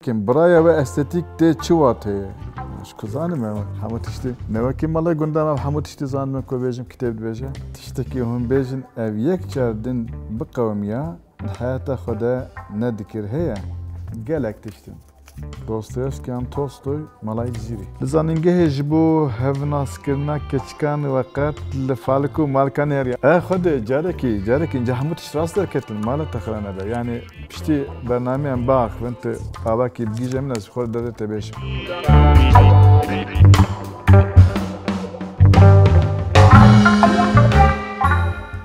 Kim buraya ve estetik de çuvatı. Şu kızanım ama hamut işte. Ne vakit mala gündem hamut işte zanım ko bejim kitap beje. İşte ki hum bejin ev yek çardın bu kavmiya hayata xoda ne dikir heye. Gelek tiştin. Dostoyevski Tolstoy malay jiri. Lizaninge hejbu hevnaskirna keçkan vakat lefalku malkan eriya. Xode jareki ince hamut işras der ketin mala takrana be. Yani pişti bernameyem bak vente abaki bgijem nas xor dere tebeş.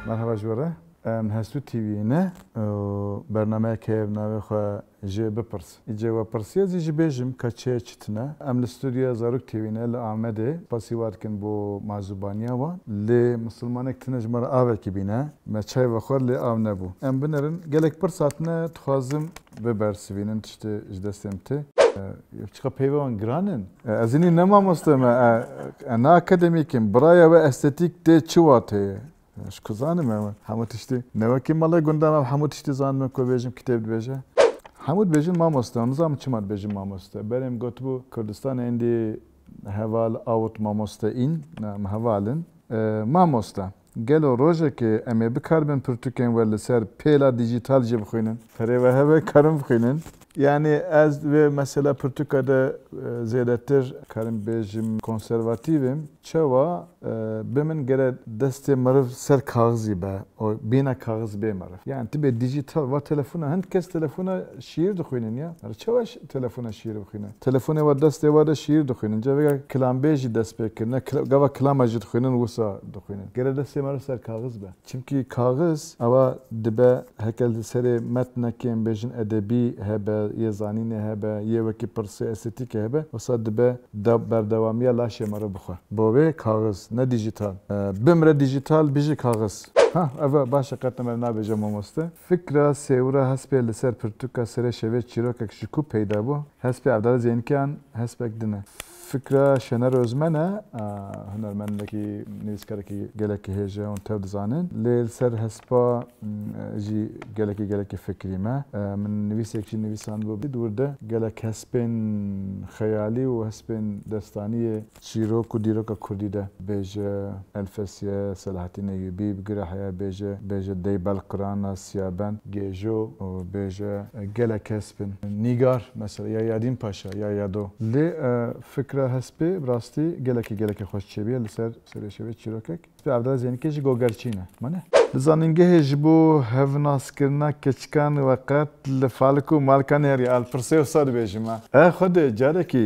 Merhaba jwara. هستو تیوی نه برنامه که نوی خو جه بپرس. ایجا و پرسیه زیج بیشم کچه چتنه. استودیو زاروک تیوی نه لآمده پسی وارد کن بو معزوبانیا و لی مسلمان اکتنج مر آوه کی بینه. مچای و خور لی آو نبو. بنرن گلک پرساتنه تخازم ببرسیوینن تشته جدستمته. Çıka peyvan granın. Azini nema mustama. Ana akademikim. Buraya ve estetik de çuvatı. Şu kızanım ama hamut işte. Ne vakit mala gündem hamut işte zanım ko bejim kitap beje. Hamut bejim mamosta. Nizam çımat bejim mamosta. Benim gotbu Kurdistan endi heval out mamosta in. Hevalin. Mamosta. Gelo roje ki eme bikar ben pürtüken ve ser pela dijital jeb khinin. Fere ve heve karım khinin. Yani az ve mesela Porteka'da zedetir karım bejim konservatifim. Çava bemin gere deste marif ser kağızı be. O bina kağız be marif. Yani tibe dijital ve telefona herkes telefona şiir dukhinin ya. Çava telefona şiir dukhinin. Telefona ve deste ve de şiir dukhinin. Cevega kelam beji dest bekirne. Gava kelam ajit dukhinin vusa dukhinin. Gere deste marif ser kağız be. Çünkü kağız ama dibe hekel seri metnekin bejin edebi hebe yazanine hebe yeveki persi estetik hebe. Vasa dibe berdevamiye laşe marif bukha. Bove kağız ne dijital. Bimre dijital biji kağız. Ha, ava başa katmer nabecem olmazdı. Fikra sevra hasbe liser Portuka sere şeve çirok ekşiku peyda bu. Hasbe avdal zenkan hasbe dine. Fikra şener özmene hünermendeki nivizkaraki geleki heje on tev dizanin. Leyl ser hasba ji geleki fikrime. Min nivisekçi nivisan bu bir durda gelek hasben hayali ve hasben destaniye çirok diroka kurdide. Beje Elfesiye Selahattin Eyyubi bgirahaya beje Deybel Kur'an Siyaben Gejo beje gelek hasben Nigar mesela ya Yadin Paşa ya Yado. Le fikra هستی براستی گلکی خوشچیه لسر سرشوی چیروکک به عبدال زینکیش گوگرچینه منه لزانینگه هجبو هفناس کرنا کچکان وقت لفالکو مالکان هری الپرسیو صد بیشما خود جارکی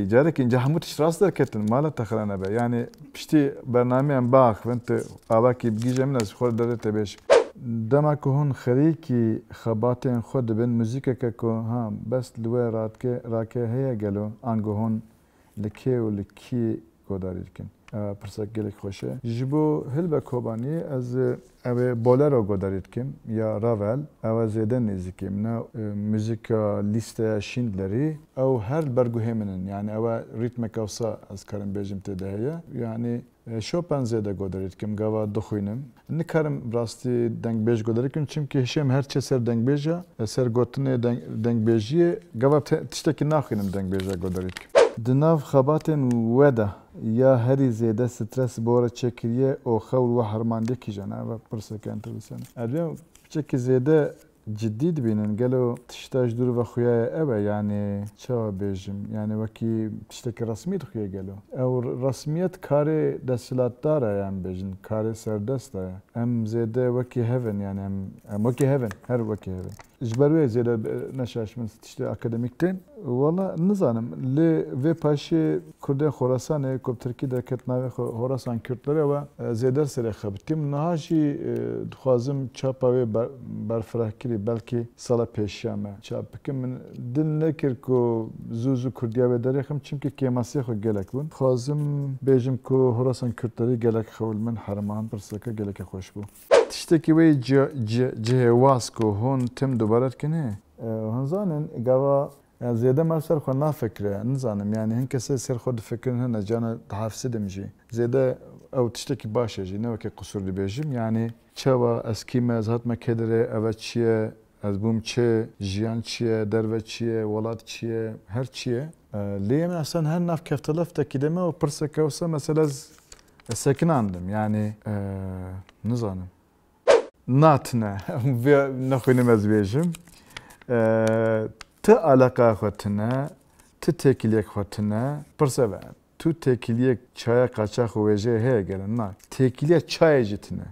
اینجا هموتش راست در کتن مالا تخرانه به یعنی پشتی برنامه ام باخ وانت آباکی بگیجم ناز خود داره تبیش دما که هون خریکی خباتین خود بین موزیک که ها بس لوی راکه هیا گلو آنگو هون لکی و لکی گوداری کن. پرسک گلک خوشه. جبو هل به کوبانی از اوه بولارو گوداری کن یا راول اوه زیادن نزدیکیم. نه موزیک لیست شیندلری او هر برگوه منن. یعنی اوه ریتم کوسا از کارم بیجم تدهیه. یعنی شوپن زیاده گوداری کم گاوا دخوینم. نکارم براستی دنگ بیج گوداری کن چیم که هشم هر چه سر دنگ بیجا سر گوتنه دنگ بیجیه گاوا تشتکی نخوینم دنگ بیجا گوداری کم. دناف خباتن وده یا هری زیاده سترس بوره چکریه او خول و حرمانده کی جنه و پرسکه انترسن. ادویم چکی زیاده جدید بینن گلو تشتاش دور و خویه اوه یعنی چه بیجم یعنی وکی تشتک رسمیت خویه گلو او رسمیت کار دستلات داره یعنی بیجن کار سردسته ام زیاده وکی هفن یعنی ام وکی هفن هر وکی هفن جبروی زیاده نشاش من تشت اکادمیکتن والا نزانم لی و پاشه کرده خراسانه کب ترکی در کتناوی خراسان کردلره و زیاده سر خبرتیم نهاشی خوازم چاپاوی برفراه کری بلکه سال پیشیامه چاپ بکم من دل نکر کو زوزو کردیا و داریم چیم که کیماسی خو گلک بون خوازم بیجم کو خراسان کردلری گلک خول من حرمان پرسکه گلک خوش بو تشتکی وی جهواز کو هون تم دوباره کنه هنزانن گوا زیاده مرسل خو نافکره نزانم یعنی هنکسه سر خود فکرن هنه جانا تحفظ دمجی زیاده او تشتکی باشه جی نه که قصور دی بیجم یعنی چه و اسکی مزهات مکدره اوه چیه ez bûm çi, jiyan çi ye, derve çi ye, welat çi ye, her çi ye. Lê min esan her nav kefteleftekî de me û pirseke wisa mesela ez sekinandim. Yani nizanim. Natine, nexwînim ez bêjim. Ti alaka xwe tune, ti têkiliyek xwe tune, pirse be. Tu têkiliyek çaya qaçax û wêjeyê heye gelin na. Têkiliya çayê jî tune.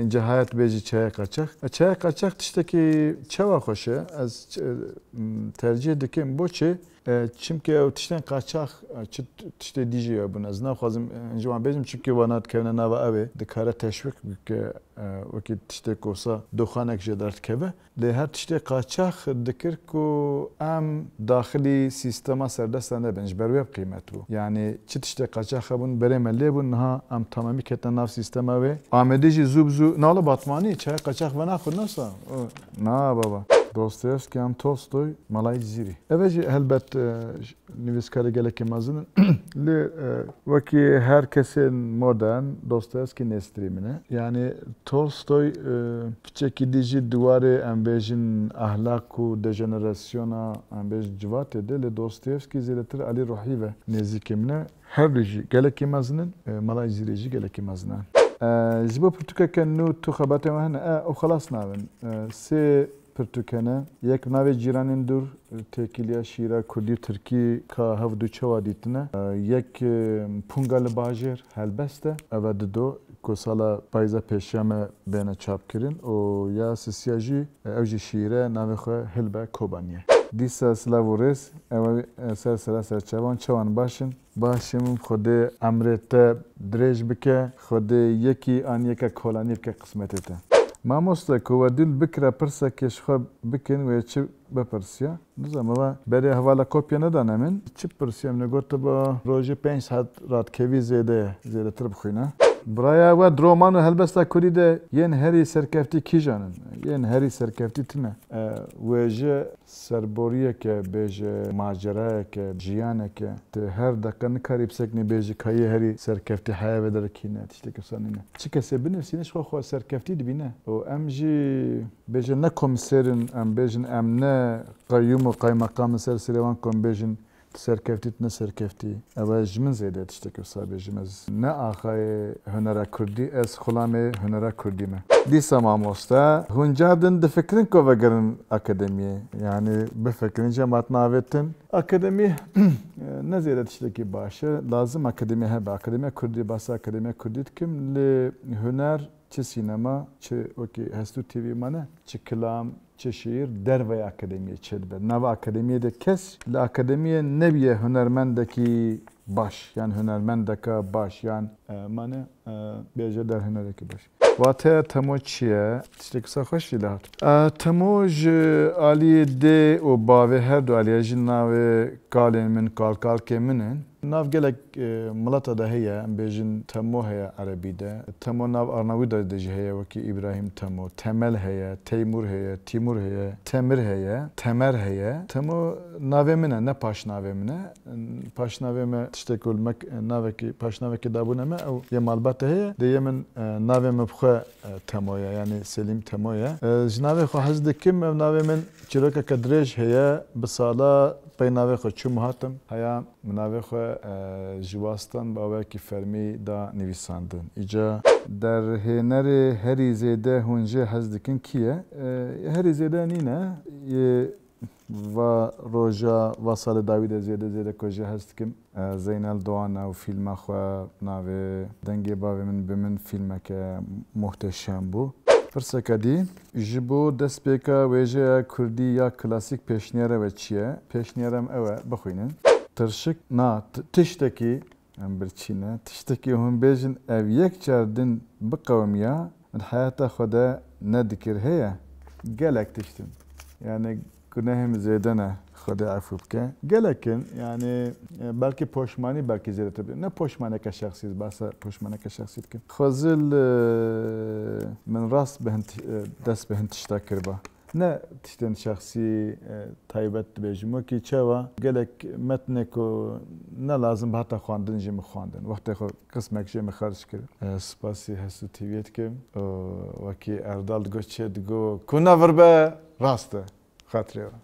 İnce hayat bêjî çaya qaçax. Çaya qaçax tiştekî çawa xweş e. Ez tercih dikim boçê çimkî ew tiştên qaçax çi tiştê dijî ye bûn. Ez naxwazim ji wan bêjim çimkî wan dikevne nava ew ê dikare teşwîq bike wekî tiştê ku wisa doxanek jê derdikeve. Lê her tiştê qaçax dikir ku em daxilî sîstema serdestan nebin ji ber wê qîmet bû. Yani çi tiştê qaçax hebûn berê me lê bûn niha em tamamî ketine nav sîstema wê. Amedê jî zû bi zû nala Batmanî çaya qaçax ve naxwir nasa. Na baba. Dostoyevski am Tolstoy Malayî Zîrî. Ev jî helbet nivîskarê gelekî mezin in. Lê wekî her kesên modern Dostoyevski nêstrî min e. Yani Tolstoy piçekî dî jî diwarê em bêjin ahlak û dejenerasyona em bêjin civatê de lê Dostoyevski zêdetir Alî Ruhî ve nêzîkê min e. Her du jî gelekî mezin in, Malayî Zîrî jî gelekî mezin e. Ji bo pirtûkeke nû tu xebatê me hene ew xelas nabin. Sê pirtûkene yek navê cîranên dur têkiliya şîra Kurdî û Tirkî ka hev du çawa dîtine. Yek punga li bajêr helbest e. Ev di do ku sala payîza pêşiya me bêne çapkirin û ya sisiya jî ew jî şîre navê xwe Hilbe Kobaniye. Dîsa silav û rêz ew ser sera serçavan çawan başin. Başim Xwedê emrê te dirêj bike, Xwedê yekî an yekek kolanî bike qismetê te. Mamoste ku we dil bikire pirsekê ji xwe bikin wê çi bipirsiya? Nizam ew berê hevala kopya nedane min. Çi pirsiya min gotiba rojê 5 saet ratkevî zêde ye. Zêdetir bixwîne. Biraya we roman û helbesta Kurdî de yên herî serkeftî kîjan in? Yên herî serkeftî tune. Wê ji serboriyeke bêje macerayeke, jiyaneke tu her deqa nikarî piseknê bêjî kayê herî serkeftî heya ve derkîne tiştekî wisa nîne. Çi kesê binivîsîne ji xwe serkeftî dibîne. û em jî bêje ne komîsêrin em bêjin em ne qayyûm û qaymakam ser Sirêwan ku em bêjin serkeftî ne serkeftî. Ew ji min zêde tiştekî wisa bêjim ez. Ne axayê hunera Kurdî ez xulamê hunera Kurdî me. Dîsa mamoste hûn cadin difikirin ku vegerin akademiyê. Yani bifikirin cemaat navetin. Akademî ne zêde tiştekî baş e. Lazim akademî hebe. Akademiya Kurdî basa Akademiya Kurdî dikim lê huner çi sînema, çi wekî Hestû TV mane, çi kilam, çi şiir derveyê akademiyê çêdibe. Nava akademiyê de kes li akademiyê nebiye hunermendekî baş. Yani hunermendeka baş. Yani mane bêje derhunerekî baş. Vate temo çi ye? Tiştekî wisa xweş jî li hat. Temo ji aliyê dê û bavê her du aliye jî navê kalên min, kalkalkê min in. Nav gelek milata de heye, em bêjin Temo heye erebî de. Temo nav Arnavîda de jî heye wekî İbrahîm Temo. Temel heye, Teymur heye, Timur heye, Temir heye, Temer heye. Temo navê min e, ne paşnavê min e. Paşnavê me tiştek olmak navekî paşnavekî dabûne me ew yê malbate heye. De yê min navê me bixwe Temo ye, yani Selîm Temo ye. Ji navê xwe hez dikim ev navê min çîrokeke dirêj heye. Bi sala pey navê xwe çûm hatim. Heya min navê xwe ji wastan bawekî fermî da nivîsandin. Îca derhênerê herî zêde hûn jê hez dikin kî ye? Herî zêde nîne. Va roja va salê dawî de zêde ku jê hez dikim Zeynel Doğan ew fîlma xwe navê Dengê bavê min bi min fîlmeke muhteşem bû. Pirseke dî ji bo destpêka wêjeya Kurdî ya klasîk pêşniyara we çi ye? Pêşniyarem ew e bixwînin. Tirşik na tiştekî em birçîne tiştekî hûn bêjin ev yek car din biqewimiya min heyata xwe de nedikir heye gelek tiştin. Yani gunehê min zêde ne Xwedê efû bike. Gelekin yani belkî poşmanî belkî zêdetir bê. Ne poşmaneke şexsî basa poşmaneke şexsî dikim. Xwezil min rast dest bi hin tişta kiriba. نه تشتن شخصی تایبەت dibêjim wekî çawa gelek metnek ku ne lazim bi heta xwandin jî min xwandin wextê xwe qismek jê min xerc kir spasî Hesû TV'ye dikim wekî Erdal digot çê digot ku nevir be rast e xatirê we